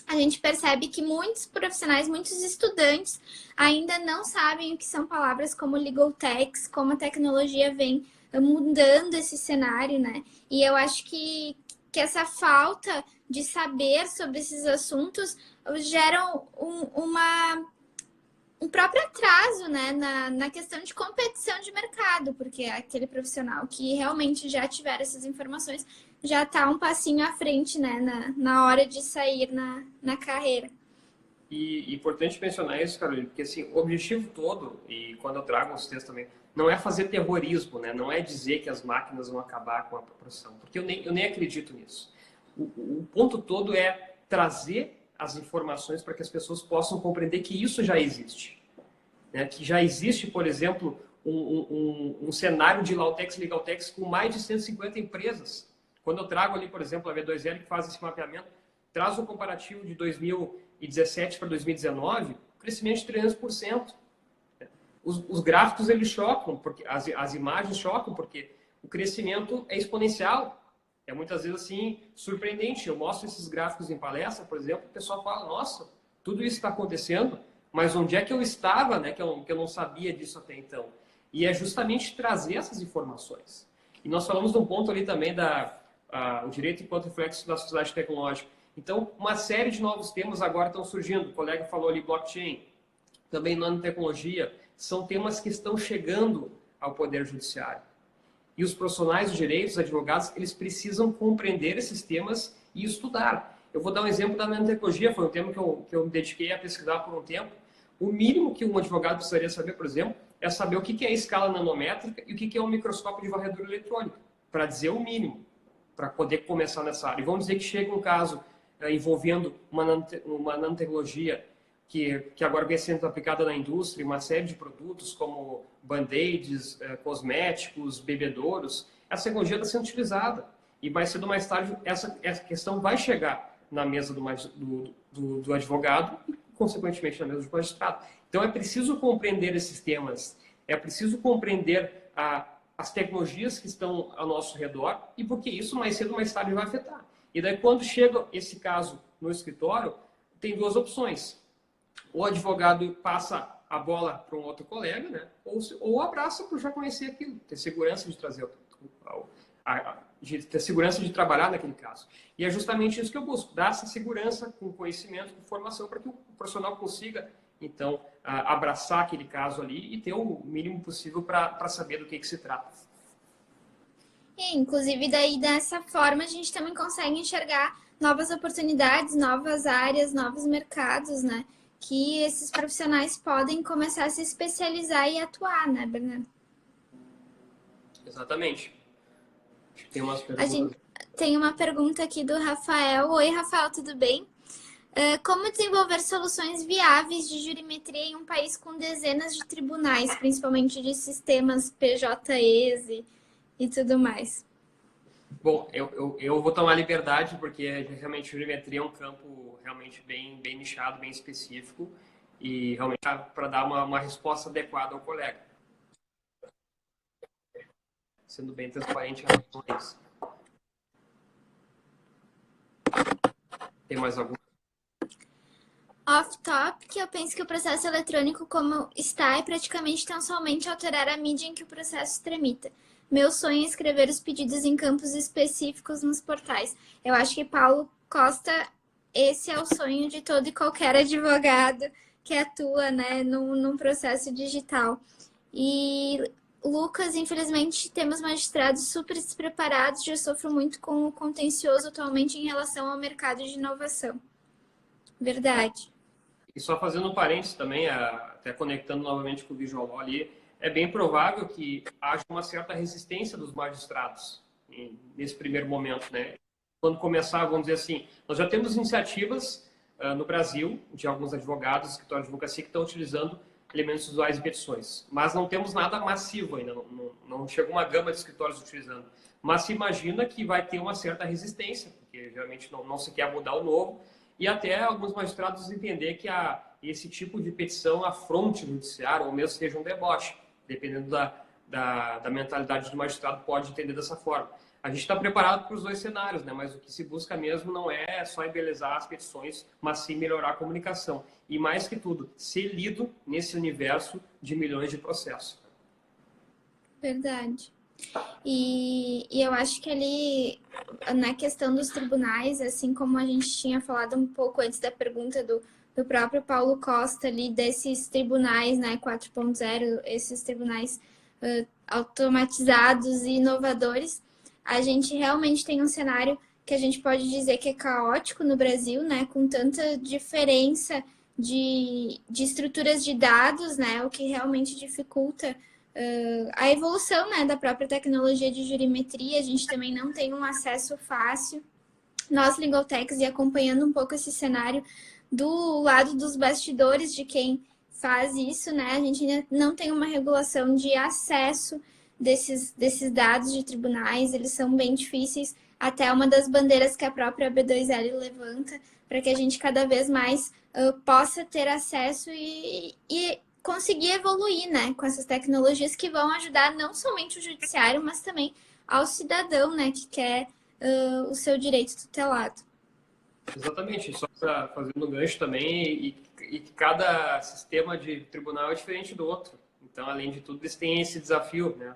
a gente percebe que muitos profissionais, muitos estudantes ainda não sabem o que são palavras como legal techs, como a tecnologia vem mudando esse cenário, né? E eu acho que essa falta de saber sobre esses assuntos geram um próprio atraso, né, na questão de competição de mercado, porque aquele profissional que realmente já tiver essas informações já está um passinho à frente, né, na hora de sair na carreira. E importante mencionar isso, Carolina, porque assim, o objetivo todo, e quando eu trago os textos também, não é fazer terrorismo, né? Não é dizer que as máquinas vão acabar com a profissão, porque eu nem acredito nisso. O ponto todo é trazer as informações para que as pessoas possam compreender que isso já existe. Né? Que já existe, por exemplo, um cenário de Lautex e Legaltex com mais de 150 empresas. Quando eu trago ali, por exemplo, a V2L que faz esse mapeamento, traz o comparativo de 2017 para 2019, crescimento de 300%. Os gráficos, eles chocam, porque as imagens chocam, porque o crescimento é exponencial. É muitas vezes assim, surpreendente. Eu mostro esses gráficos em palestra, por exemplo, o pessoal fala, nossa, tudo isso está acontecendo, mas onde é que eu estava, né, que eu não sabia disso até então? E é justamente trazer essas informações. E nós falamos de um ponto ali também o direito enquanto reflexo da sociedade tecnológica. Então, uma série de novos temas agora estão surgindo. O colega falou ali blockchain, também nanotecnologia, são temas que estão chegando ao Poder Judiciário. E os profissionais do direito, os advogados, eles precisam compreender esses temas e estudar. Eu vou dar um exemplo da nanotecnologia, foi um tema que eu me dediquei a pesquisar por um tempo. O mínimo que um advogado precisaria saber, por exemplo, é saber o que é a escala nanométrica e o que é um microscópio de varredura eletrônica, para dizer o mínimo, para poder começar nessa área. E vamos dizer que chega um caso envolvendo uma nanotecnologia que agora vem sendo aplicada na indústria, uma série de produtos como band-aids, cosméticos, bebedouros, essa tecnologia está sendo utilizada. E mais cedo ou mais tarde, essa questão vai chegar na mesa do advogado e, consequentemente, na mesa do magistrado. Então, é preciso compreender esses temas, é preciso compreender as tecnologias que estão ao nosso redor e porque isso, mais cedo ou mais tarde, vai afetar. E daí, quando chega esse caso no escritório, tem duas opções. O advogado passa a bola para um outro colega, né? Ou abraça por já conhecer aquilo, ter segurança de trazer de ter segurança de trabalhar naquele caso. E é justamente isso que eu busco, dar essa segurança com conhecimento, com formação, para que o profissional consiga, então, abraçar aquele caso ali e ter o mínimo possível para saber do que se trata. E, inclusive, daí dessa forma a gente também consegue enxergar novas oportunidades, novas áreas, novos mercados, né? Que esses profissionais podem começar a se especializar e atuar, né, Bernardo? Exatamente. Acho que tem umas A perguntas. gente tem uma pergunta aqui do Rafael. Oi, Rafael, tudo bem? Como desenvolver soluções viáveis de jurimetria em um país com dezenas de tribunais, principalmente de sistemas PJEs e tudo mais? Bom, eu vou tomar liberdade, porque realmente jurimetria é um campo realmente bem nichado, bem específico, e realmente para dar uma resposta adequada ao colega. Sendo bem transparente em relação a isso. Tem mais algum? Off-topic, eu penso que o processo eletrônico como está é praticamente tão somente alterar a mídia em que o processo tramita. Meu sonho é escrever os pedidos em campos específicos nos portais. Eu acho que Paulo Costa, esse é o sonho de todo e qualquer advogado que atua, né, num processo digital. E Lucas, infelizmente, temos magistrados super despreparados, já sofro muito com o contencioso atualmente em relação ao mercado de inovação. Verdade. E só fazendo um parênteses também, até conectando novamente com o Visual Law ali, é bem provável que haja uma certa resistência dos magistrados nesse primeiro momento, né? Quando começar, vamos dizer assim, nós já temos iniciativas no Brasil de alguns advogados, escritórios de advocacia que estão utilizando elementos visuais e petições, mas não temos nada massivo ainda, não chegou uma gama de escritórios utilizando. Mas se imagina que vai ter uma certa resistência, porque geralmente não se quer mudar o novo, e até alguns magistrados entender que esse tipo de petição afronte o judiciário, ou mesmo seja um deboche, dependendo da mentalidade do magistrado, pode entender dessa forma. A gente está preparado para os dois cenários, né? Mas o que se busca mesmo não é só embelezar as petições, mas sim melhorar a comunicação. E mais que tudo, ser lido nesse universo de milhões de processos. Verdade. E eu acho que ali, na questão dos tribunais, assim como a gente tinha falado um pouco antes da pergunta do próprio Paulo Costa ali, desses tribunais, né, 4.0, esses tribunais automatizados e inovadores, a gente realmente tem um cenário que a gente pode dizer que é caótico no Brasil, né, com tanta diferença de estruturas de dados, né, o que realmente dificulta a evolução, né, da própria tecnologia de jurimetria. A gente também não tem um acesso fácil. Nós, Legal Techs, e acompanhando um pouco esse cenário do lado dos bastidores de quem faz isso, né, a gente ainda não tem uma regulação de acesso desses dados de tribunais, eles são bem difíceis, até uma das bandeiras que a própria B2L levanta, para que a gente cada vez mais possa ter acesso e conseguir evoluir, né, com essas tecnologias que vão ajudar não somente o judiciário, mas também ao cidadão, né, que quer o seu direito tutelado. Exatamente, só fazendo um gancho também, e cada sistema de tribunal é diferente do outro. Então, além de tudo, eles têm esse desafio, né?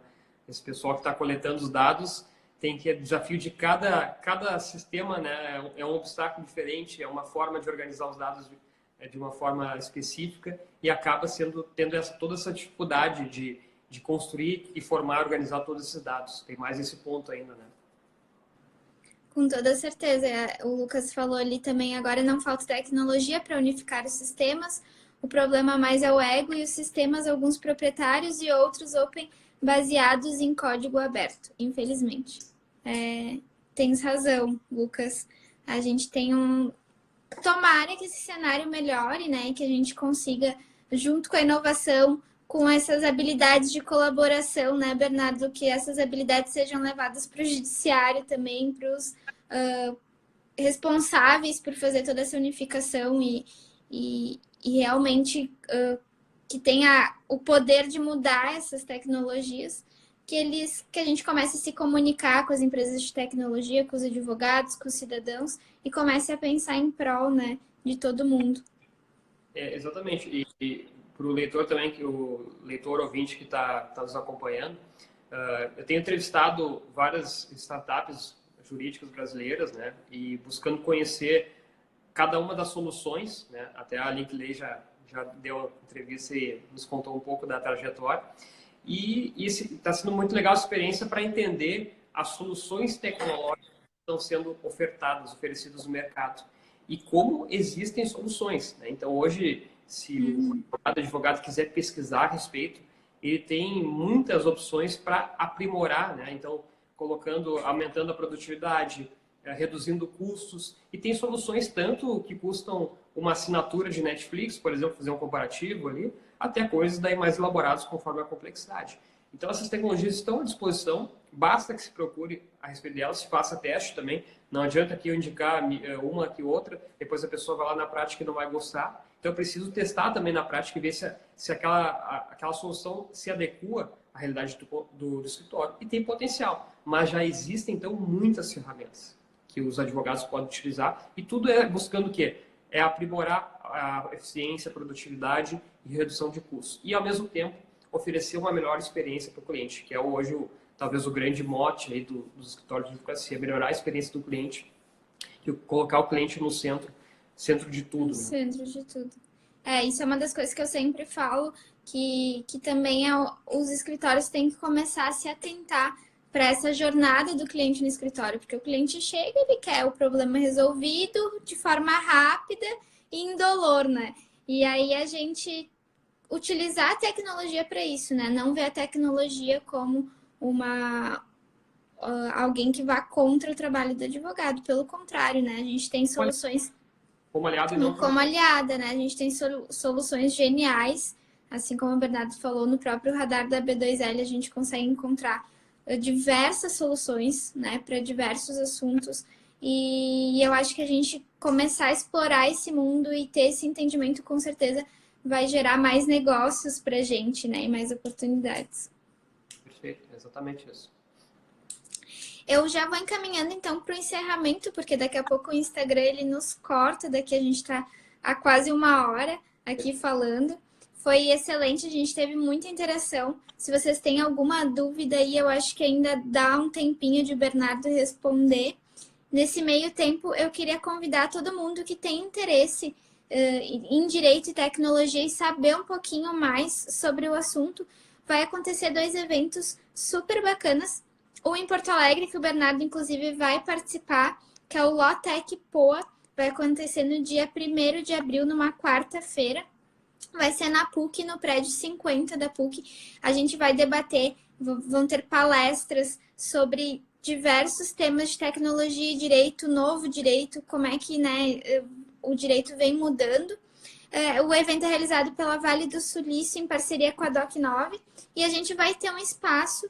Esse pessoal que está coletando os dados tem que desafio de cada sistema, né? É um obstáculo diferente, é uma forma de organizar os dados de uma forma específica e acaba tendo toda essa dificuldade de construir e formar, organizar todos esses dados. Tem mais esse ponto ainda, né? Com toda certeza. O Lucas falou ali também, agora não falta tecnologia para unificar os sistemas. O problema mais é o ego e os sistemas, alguns proprietários e outros open, baseados em código aberto, infelizmente. Tens razão, Lucas. A gente tem Tomara que esse cenário melhore, né? Que a gente consiga, junto com a inovação, com essas habilidades de colaboração, né, Bernardo? Que essas habilidades sejam levadas para o judiciário também, para os responsáveis por fazer toda essa unificação e realmente que tenha o poder de mudar essas tecnologias, que a gente comece a se comunicar com as empresas de tecnologia, com os advogados, com os cidadãos e comece a pensar em prol, né, de todo mundo. Exatamente. E para o leitor também, que o leitor ouvinte que está nos acompanhando, eu tenho entrevistado várias startups jurídicas brasileiras, né? E buscando conhecer cada uma das soluções, né? Até a Linkley já deu uma entrevista e nos contou um pouco da trajetória. E está sendo muito legal a experiência para entender as soluções tecnológicas que estão sendo oferecidas no mercado e como existem soluções, né? Então, hoje, se o advogado quiser pesquisar a respeito, ele tem muitas opções para aprimorar, né? Então, aumentando a produtividade, reduzindo custos, e tem soluções tanto que custam uma assinatura de Netflix, por exemplo, fazer um comparativo ali, até coisas daí mais elaboradas conforme a complexidade. Então, essas tecnologias estão à disposição, basta que se procure a respeito delas, se faça teste também. Não adianta aqui eu indicar uma aqui outra, depois a pessoa vai lá na prática e não vai gostar. Então, eu preciso testar também na prática e ver se aquela solução se adequa à realidade do escritório e tem potencial. Mas já existem, então, muitas ferramentas que os advogados podem utilizar e tudo é buscando o quê? É aprimorar a eficiência, a produtividade e redução de custos. E, ao mesmo tempo, oferecer uma melhor experiência para o cliente, que é hoje talvez o grande mote aí dos escritórios de advocacia, melhorar a experiência do cliente e colocar o cliente no centro de tudo. No centro de tudo. Isso é uma das coisas que eu sempre falo, que também os escritórios têm que começar a se atentar para essa jornada do cliente no escritório, porque o cliente chega, ele quer o problema resolvido de forma rápida e indolor, né? E aí a gente utilizar a tecnologia para isso, né? Não ver a tecnologia como alguém que vá contra o trabalho do advogado. Pelo contrário, né? A gente tem soluções como aliado e não como aliada, né? A gente tem soluções geniais, assim como o Bernardo falou, no próprio radar da B2L a gente consegue encontrar diversas soluções, né, para diversos assuntos. E eu acho que a gente começar a explorar esse mundo e ter esse entendimento, com certeza, vai gerar mais negócios para a gente, né, e mais oportunidades. Perfeito, exatamente isso. Eu já vou encaminhando, então, para o encerramento, porque daqui a pouco o Instagram, ele nos corta, daqui a gente está há quase 1 hora aqui falando. Foi excelente, a gente teve muita interação. Se vocês têm alguma dúvida aí, eu acho que ainda dá um tempinho de Bernardo responder. Nesse meio tempo, eu queria convidar todo mundo que tem interesse em direito e tecnologia e saber um pouquinho mais sobre o assunto. Vai acontecer 2 eventos super bacanas. Um em Porto Alegre, que o Bernardo, inclusive, vai participar, que é o Lotec Poa. Vai acontecer no dia 1º de abril, numa quarta-feira. Vai ser na PUC, no prédio 50 da PUC. A gente vai debater, vão ter palestras sobre diversos temas de tecnologia e direito, novo direito, como é que, né, o direito vem mudando. O evento é realizado pela Vale do Sulício, em parceria com a Doc9, e a gente vai ter um espaço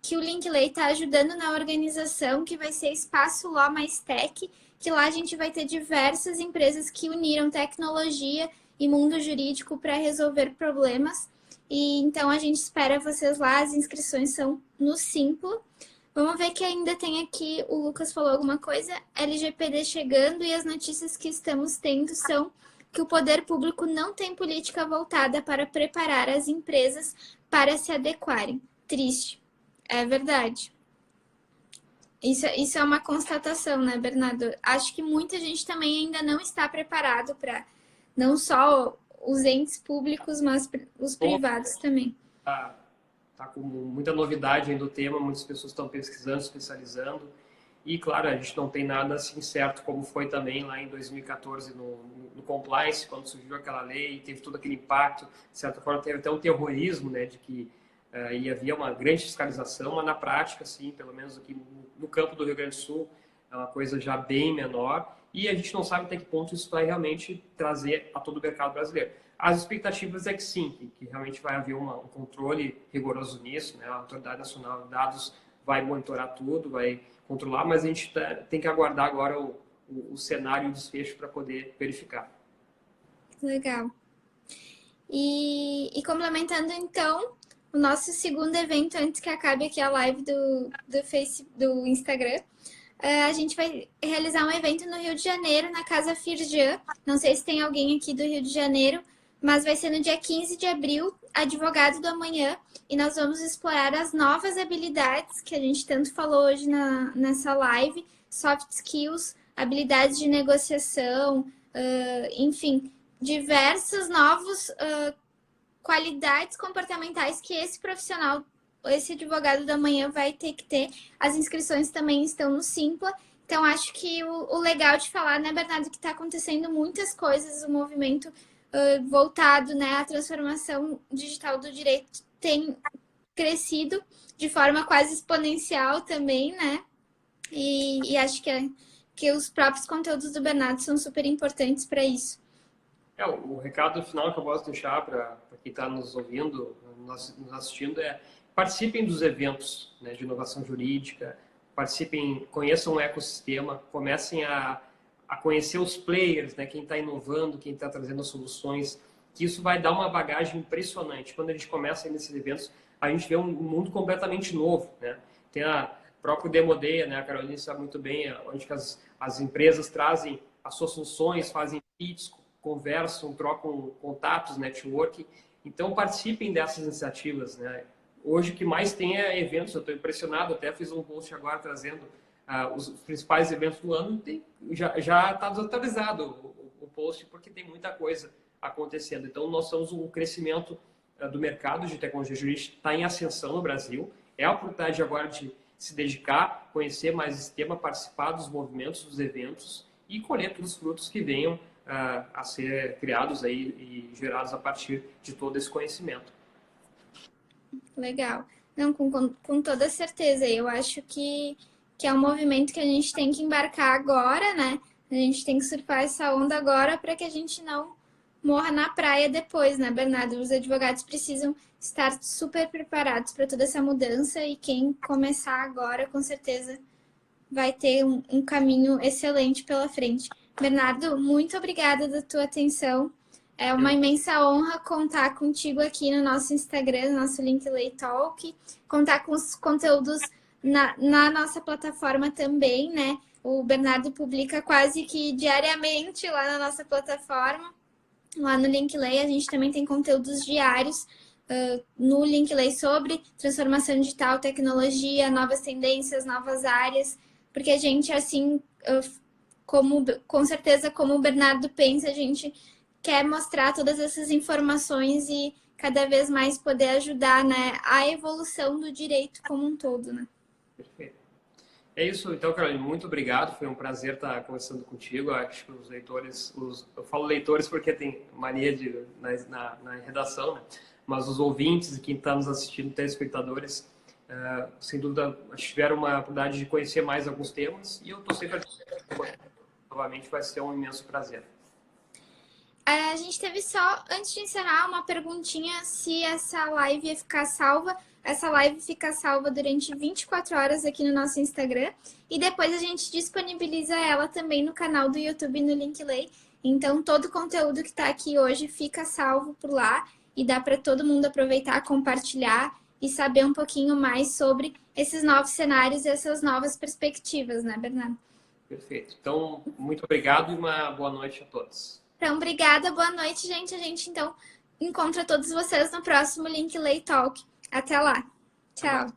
que o Linkley está ajudando na organização, que vai ser Espaço Law mais Tech, que lá a gente vai ter diversas empresas que uniram tecnologia e mundo jurídico para resolver problemas. E então a gente espera vocês lá, as inscrições são no Simplo. Vamos ver que ainda tem aqui, o Lucas falou alguma coisa, LGPD chegando, e as notícias que estamos tendo são que o poder público não tem política voltada para preparar as empresas para se adequarem. Triste. É verdade. Isso é uma constatação, né, Bernardo? Acho que muita gente também ainda não está preparado para, não só os entes públicos, mas os privados também. Tá com muita novidade ainda do tema, muitas pessoas estão pesquisando, especializando. E, claro, a gente não tem nada assim certo, como foi também lá em 2014 no compliance, quando surgiu aquela lei, teve todo aquele impacto. De certa forma, teve até um terrorismo, né, de que e havia uma grande fiscalização, mas na prática, sim, pelo menos aqui no campo do Rio Grande do Sul, é uma coisa já bem menor. E a gente não sabe até que ponto isso vai realmente trazer a todo o mercado brasileiro. As expectativas é que sim, que realmente vai haver um controle rigoroso nisso, né? A Autoridade Nacional de Dados vai monitorar tudo, vai controlar, mas a gente tem que aguardar agora o cenário e o desfecho para poder verificar. Legal. E complementando, então, o nosso segundo evento, antes que acabe aqui a live do Instagram, a gente vai realizar um evento no Rio de Janeiro, na Casa Firjan. Não sei se tem alguém aqui do Rio de Janeiro, mas vai ser no dia 15 de abril, Advogado do Amanhã, e nós vamos explorar as novas habilidades que a gente tanto falou hoje nessa live, soft skills, habilidades de negociação, enfim, diversas novas qualidades comportamentais que esse profissional, esse advogado da manhã vai ter que ter. As inscrições também estão no Simpla. Então, acho que o legal de falar, né, Bernardo, que está acontecendo muitas coisas, o movimento voltado, né, à transformação digital do direito tem crescido de forma quase exponencial também, né? E acho que os próprios conteúdos do Bernardo são super importantes para isso. O recado final que eu gosto de deixar para quem está nos ouvindo, nos assistindo, é participem dos eventos, né, de inovação jurídica, participem, conheçam o ecossistema, comecem a conhecer os players, né, quem está inovando, quem está trazendo soluções, que isso vai dar uma bagagem impressionante. Quando a gente começa nesses eventos, a gente vê um mundo completamente novo, né? Tem a próprio Demo Day, né, a Caroline sabe muito bem, onde que as empresas trazem as suas soluções, fazem pitches, conversam, trocam contatos, networking. Então, participem dessas iniciativas, né? Hoje, o que mais tem é eventos. Eu estou impressionado, até fiz um post agora trazendo os principais eventos do ano. Já está desatualizado o post, porque tem muita coisa acontecendo. Então, nós temos um crescimento do mercado de tecnologia jurídica, está em ascensão no Brasil. É a oportunidade agora de se dedicar, conhecer mais esse tema, participar dos movimentos, dos eventos e colher todos os frutos que venham a ser criados aí e gerados a partir de todo esse conhecimento. Legal. Não, com toda certeza. Eu acho que é um movimento que a gente tem que embarcar agora, né? A gente tem que surfar essa onda agora para que a gente não morra na praia depois, né, Bernardo? Os advogados precisam estar super preparados para toda essa mudança e quem começar agora, com certeza, vai ter um caminho excelente pela frente. Bernardo, muito obrigada da tua atenção. É uma imensa honra contar contigo aqui no nosso Instagram, no nosso Linkley Talk, contar com os conteúdos na nossa plataforma também, né? O Bernardo publica quase que diariamente lá na nossa plataforma. Lá no Linkley a gente também tem conteúdos diários no Linkley sobre transformação digital, tecnologia, novas tendências, novas áreas, porque a gente, assim, com certeza, como o Bernardo pensa, a gente quer mostrar todas essas informações e cada vez mais poder ajudar, né, a evolução do direito como um todo, né? Perfeito. É isso, então, Caroline, muito obrigado. Foi um prazer estar conversando contigo. Acho que os leitores, eu falo leitores porque tem mania na redação, né? Mas os ouvintes e quem está nos assistindo, telespectadores, sem dúvida, tiveram uma oportunidade de conhecer mais alguns temas e eu estou sempre novamente, vai ser um imenso prazer. A gente teve só, antes de encerrar, uma perguntinha se essa live ia ficar salva. Essa live fica salva durante 24 horas aqui no nosso Instagram. E depois a gente disponibiliza ela também no canal do YouTube no Linkley. Então, todo o conteúdo que está aqui hoje fica salvo por lá. E dá para todo mundo aproveitar, compartilhar e saber um pouquinho mais sobre esses novos cenários e essas novas perspectivas, né, Bernardo? Perfeito. Então, muito obrigado e uma boa noite a todos. Então, obrigada, boa noite, gente. A gente, então, encontra todos vocês no próximo Linkley Talk. Até lá. Tchau.